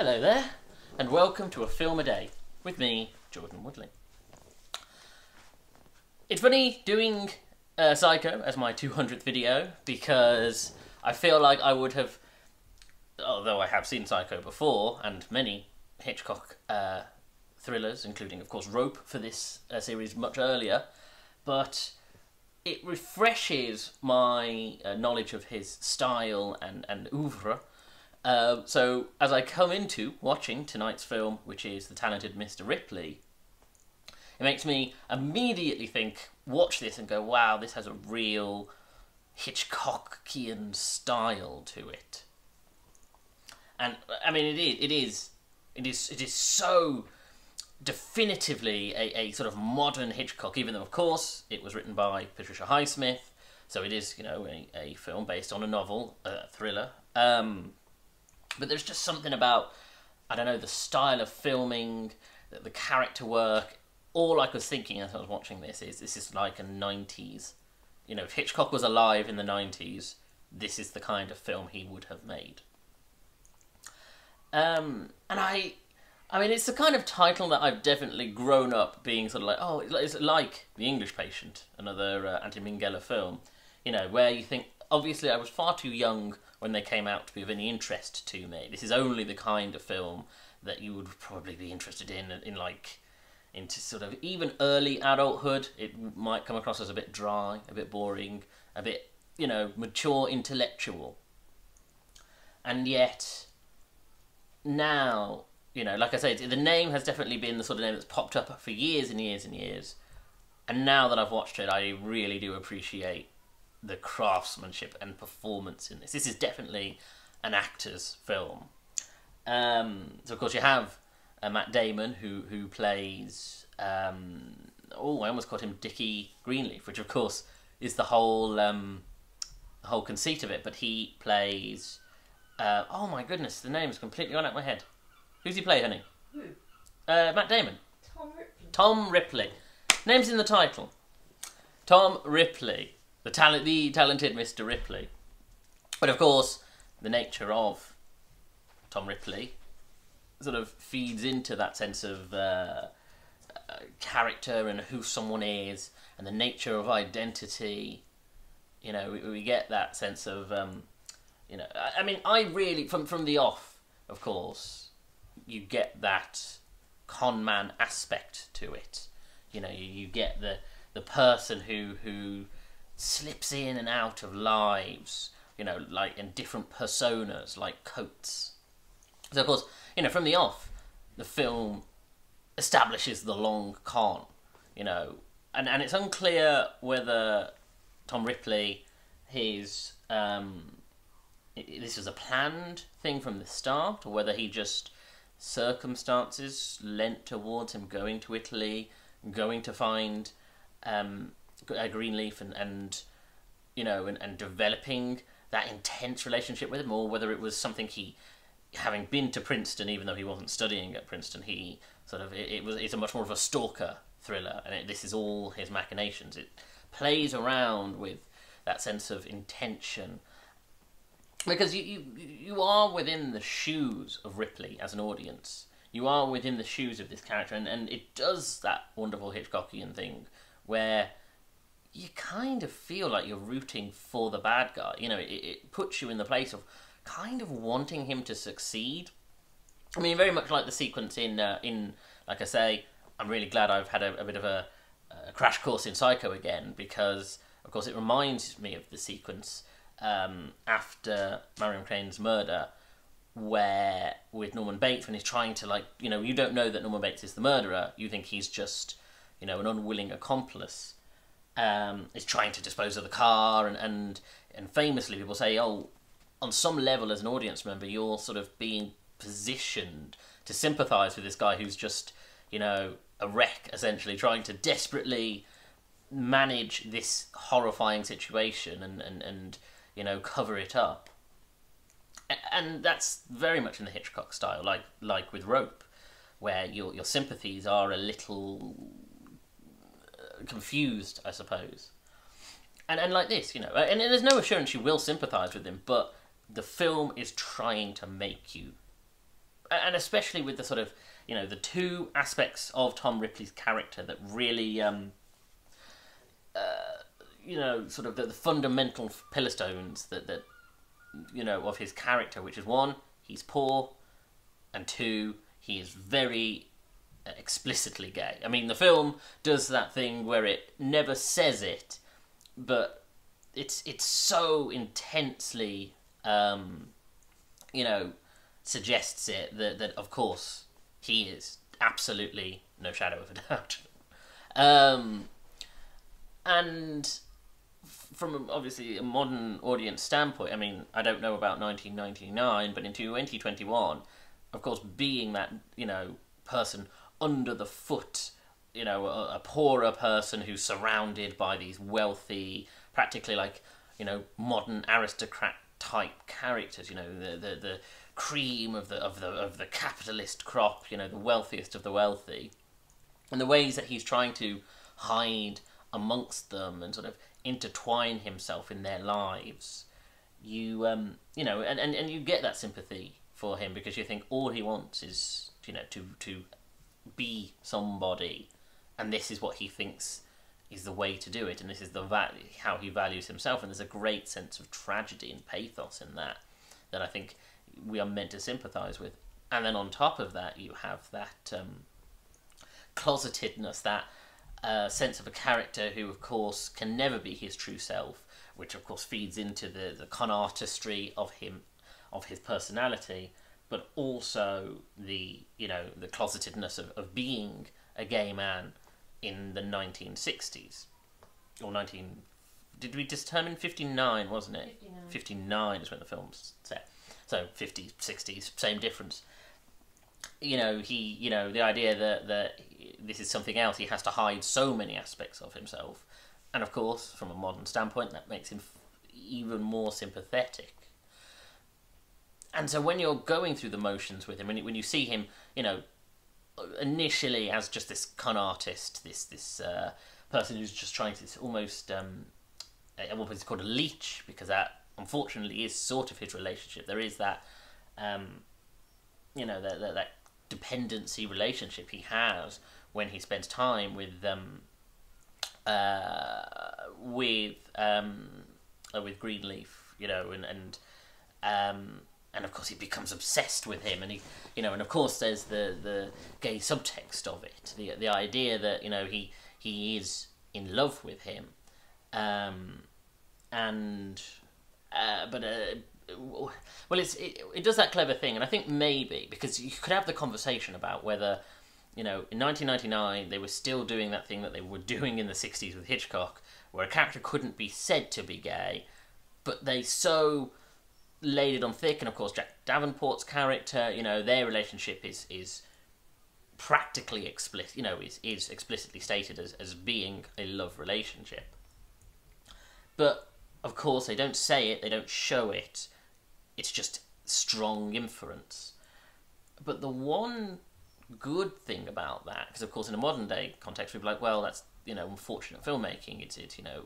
Hello there, and welcome to A Film a Day with me, Jordan Woodley. It's funny doing Psycho as my 200th video because I feel like I would have, although I have seen Psycho before and many Hitchcock thrillers, including of course Rope for this series much earlier, but it refreshes my knowledge of his style and oeuvre. So as I come into watching tonight's film, which is The Talented Mr. Ripley, it makes me immediately watch this and go, wow, this has a real Hitchcockian style to it. And I mean, it is so definitively a sort of modern Hitchcock, even though of course it was written by Patricia Highsmith, so it is, you know, a film based on a novel, a thriller. But there's just something about, I don't know, the style of filming, the character work. All I was thinking as I was watching this is like a 90s. You know, if Hitchcock was alive in the 90s, this is the kind of film he would have made. And I mean, it's the kind of title that I've definitely grown up being sort of like, oh, it's like The English Patient, another Anthony Minghella film, you know, where you think, obviously I was far too young when they came out to be of any interest to me. This is only the kind of film that you would probably be interested in into sort of even early adulthood. It might come across as a bit dry, a bit boring, a bit, you know, mature intellectual. And yet, now, you know, like I say, the name has definitely been the sort of name that's popped up for years and years and years. And now that I've watched it, I really do appreciate the craftsmanship and performance in this. This is definitely an actor's film. So of course you have Matt Damon who plays I almost called him Dickie Greenleaf, which of course is the whole conceit of it. But he plays oh my goodness, the name's completely gone out of my head. Who's he play, honey? Who? Matt Damon. Tom Ripley. Tom Ripley. Name's in the title. Tom Ripley. The talented Mr. Ripley. But of course, the nature of Tom Ripley sort of feeds into that sense of character and who someone is and the nature of identity. You know, we get that sense of, you know, I mean, I really, from the off, of course, you get that con man aspect to it. You know, you get the person who slips in and out of lives, you know, like in different personas, like Coates. So of course, you know, from the off, the film establishes the long con, you know, and it's unclear whether Tom Ripley, this was a planned thing from the start, or whether he just, circumstances lent towards him going to Italy, going to find Greenleaf and you know, and developing that intense relationship with him, or whether it was something he, having been to Princeton, even though he wasn't studying at Princeton, he sort of, it's a much more of a stalker thriller, and this is all his machinations. It plays around with that sense of intention, because you are within the shoes of Ripley as an audience. You are within the shoes of this character, and it does that wonderful Hitchcockian thing where you kind of feel like you're rooting for the bad guy. You know, it puts you in the place of kind of wanting him to succeed. I mean, very much like the sequence in like I say, I'm really glad I've had a bit of a crash course in Psycho again, because of course it reminds me of the sequence after Marion Crane's murder, where with Norman Bates, when he's trying to, like, you know, you don't know that Norman Bates is the murderer, you think he's just, you know, an unwilling accomplice. Is trying to dispose of the car, and famously people say, oh, on some level as an audience member, you're sort of being positioned to sympathise with this guy who's just, you know, a wreck, essentially, trying to desperately manage this horrifying situation and you know, cover it up. And that's very much in the Hitchcock style, like with Rope, where your sympathies are a little confused, I suppose. And like this, you know, and there's no assurance you will sympathise with him, but the film is trying to make you and especially with the sort of, you know, the two aspects of Tom Ripley's character that really, you know, sort of the fundamental pillar stones that, you know, of his character, which is one, he's poor, and two, he is very explicitly gay. I mean, the film does that thing where it never says it, but it's so intensely, you know, suggests it that of course he is absolutely, no shadow of a doubt. And from obviously a modern audience standpoint, I mean, I don't know about 1999, but in 2021, of course, being that, you know, person under the foot, you know, a poorer person who's surrounded by these wealthy, practically like, you know, modern aristocrat type characters, you know, the cream of the capitalist crop, you know, the wealthiest of the wealthy, and the ways that he's trying to hide amongst them and sort of intertwine himself in their lives, you know, and you get that sympathy for him, because you think all he wants is, you know, to be somebody, and this is what he thinks is the way to do it, and this is how he values himself, and there's a great sense of tragedy and pathos in that I think we are meant to sympathise with. And then on top of that, you have that closetedness, that sense of a character who, of course, can never be his true self, which of course feeds into the con artistry of him, of his personality, but also the, you know, the closetedness of being a gay man in the 1960s. Or did we determine 59, wasn't it? 59. 59 is when the film's set. So 50s, 60s, same difference. You know, the idea that this is something else, he has to hide so many aspects of himself. And of course, from a modern standpoint, that makes him even more sympathetic. And so when you're going through the motions with him, when you see him, you know, initially as just this con artist, this person who's just trying to almost, at one point it's called a leech, because that unfortunately is sort of his relationship. There is that, you know, that dependency relationship he has when he spends time with Greenleaf, you know, and of course he becomes obsessed with him, and he, you know, and of course there's the gay subtext of it, the idea that, you know, he is in love with him, well, it does that clever thing, and I think maybe because you could have the conversation about whether, you know, in 1999 they were still doing that thing that they were doing in the 60s with Hitchcock, where a character couldn't be said to be gay, but they so laid it on thick, and of course Jack Davenport's character, you know, their relationship is practically explicit, you know, is explicitly stated as being a love relationship. But of course they don't say it, they don't show it, it's just strong inference. But the one good thing about that, because of course in a modern day context we'd be like, well, that's, you know, unfortunate filmmaking, it's you know,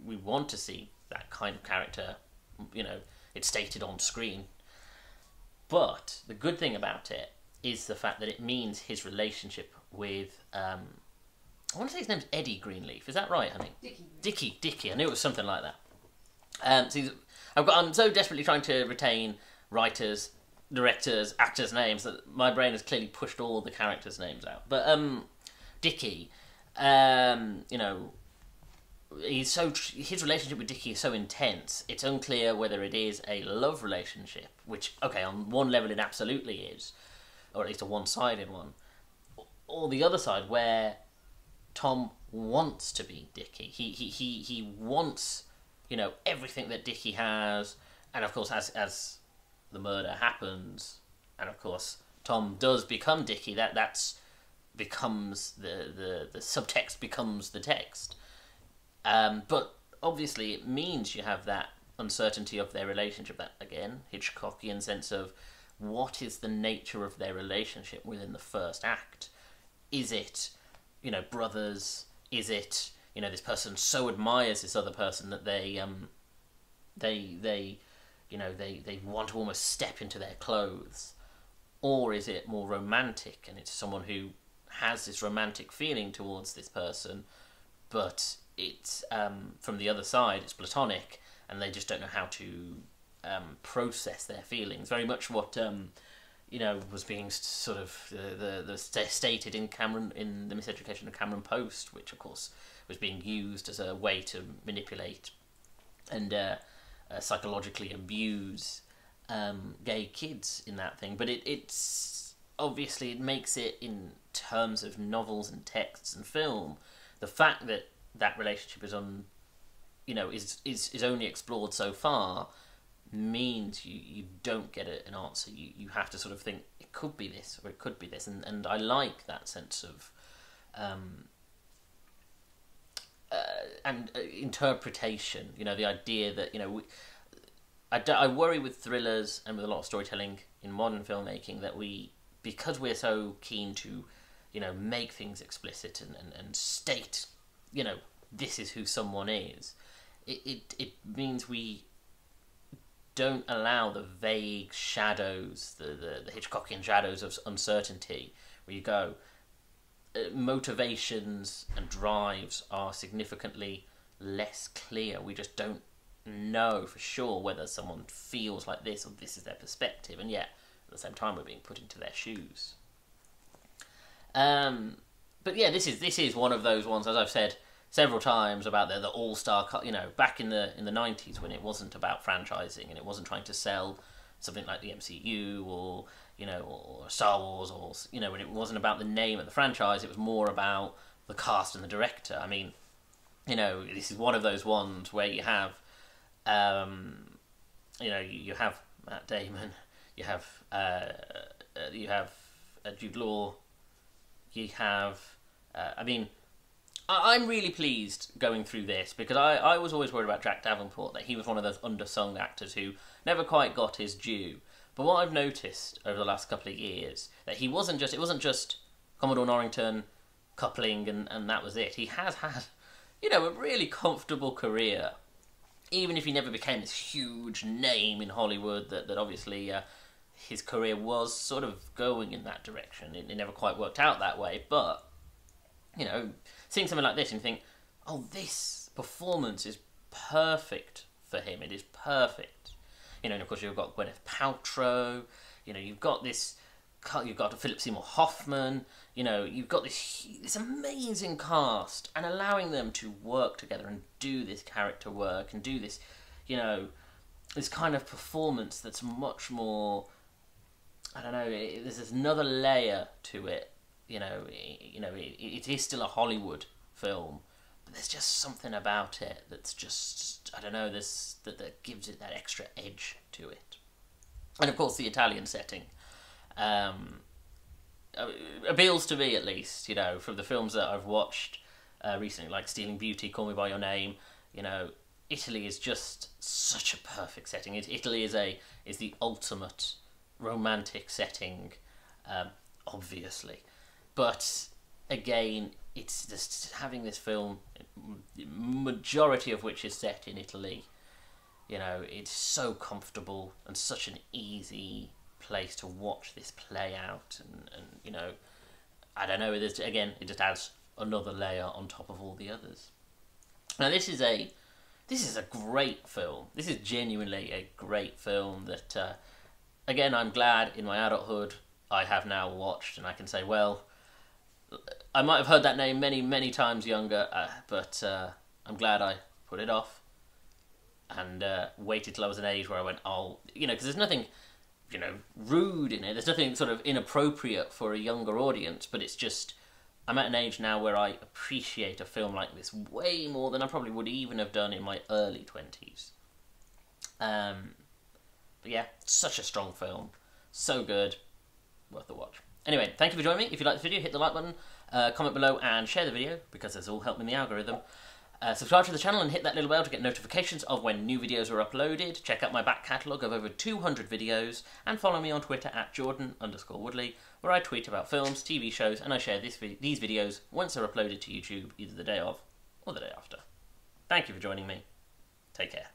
we want to see that kind of character, you know, it's stated on screen. But the good thing about it is the fact that it means his relationship with, I want to say his name's Eddie Greenleaf, is that right, honey? Dickie, I knew it was something like that. So I'm so desperately trying to retain writers, directors, actors' names that my brain has clearly pushed all the characters' names out. But Dickie, you know, his relationship with Dickie is so intense, it's unclear whether it is a love relationship, which, okay, on one level it absolutely is, or at least a one-sided one, or the other side where Tom wants to be Dickie. He wants, you know, everything that Dickie has, and of course as the murder happens, and of course Tom does become Dickie, that's becomes the subtext becomes the text. But obviously it means you have that uncertainty of their relationship, that, again, Hitchcockian sense of what is the nature of their relationship within the first act. Is it, you know, brothers? Is it, you know, this person so admires this other person that they you know, they want to almost step into their clothes? or is it more romantic, and it's someone who has this romantic feeling towards this person, but it's from the other side, it's platonic, and they just don't know how to process their feelings. Very much what was being sort of stated in the Miseducation of Cameron Post, which of course was being used as a way to manipulate and psychologically abuse gay kids in that thing. But it's obviously, it makes it, in terms of novels and texts and film, the fact that that relationship is only explored so far means you don't get an answer. You have to sort of think, it could be this or it could be this, and I like that sense of interpretation. The idea that I worry with thrillers and with a lot of storytelling in modern filmmaking that because we're so keen to make things explicit and state this is who someone is, it means we don't allow the vague shadows, the Hitchcockian shadows of uncertainty, where you go, motivations and drives are significantly less clear. We just don't know for sure whether someone feels like this or this is their perspective, and yet at the same time we're being put into their shoes. But yeah, this is one of those ones, as I've said several times, about the all-star, back in the 90s, when it wasn't about franchising and it wasn't trying to sell something like the MCU or Star Wars, or when it wasn't about the name of the franchise, it was more about the cast and the director. I mean, this is one of those ones where you have you have Matt Damon, you have Jude Law, you have I'm really pleased going through this, because I was always worried about Jack Davenport, that he was one of those undersung actors who never quite got his due. But what I've noticed over the last couple of years, that it wasn't just Commodore Norrington coupling and that was it. He has had, a really comfortable career, even if he never became this huge name in Hollywood that obviously his career was sort of going in that direction. It never quite worked out that way, but seeing something like this and you think, oh, this performance is perfect for him. It is perfect. And of course you've got Gwyneth Paltrow. You've got Philip Seymour Hoffman. You've got this amazing cast, and allowing them to work together and do this character work and do this, this kind of performance that's much more, I don't know, there's another layer to it. It is still a Hollywood film, but there's just something about it that's just, I don't know, that gives it that extra edge to it. And of course the Italian setting appeals to me, at least, from the films that I've watched recently, like Stealing Beauty, Call Me By Your Name. Italy is just such a perfect setting. Italy is the ultimate romantic setting, obviously. But again, it's just having this film, majority of which is set in Italy. It's so comfortable and such an easy place to watch this play out, and I don't know. It just adds another layer on top of all the others. Now this is a great film. This is genuinely a great film that, again, I'm glad in my adulthood I have now watched, and I can say, well, I might have heard that name many, many times younger, but I'm glad I put it off and waited till I was an age where I went, because there's nothing, rude in it. There's nothing sort of inappropriate for a younger audience, but it's just, I'm at an age now where I appreciate a film like this way more than I probably would even have done in my early 20s. But yeah, such a strong film. So good. Worth the watch. Anyway, thank you for joining me. If you like this video, hit the like button, comment below and share the video, because this all helped me in the algorithm. Subscribe to the channel and hit that little bell to get notifications of when new videos are uploaded. Check out my back catalogue of over 200 videos, and follow me on Twitter at Jordan_Woodley, where I tweet about films, TV shows, and I share these videos once they're uploaded to YouTube, either the day of or the day after. Thank you for joining me. Take care.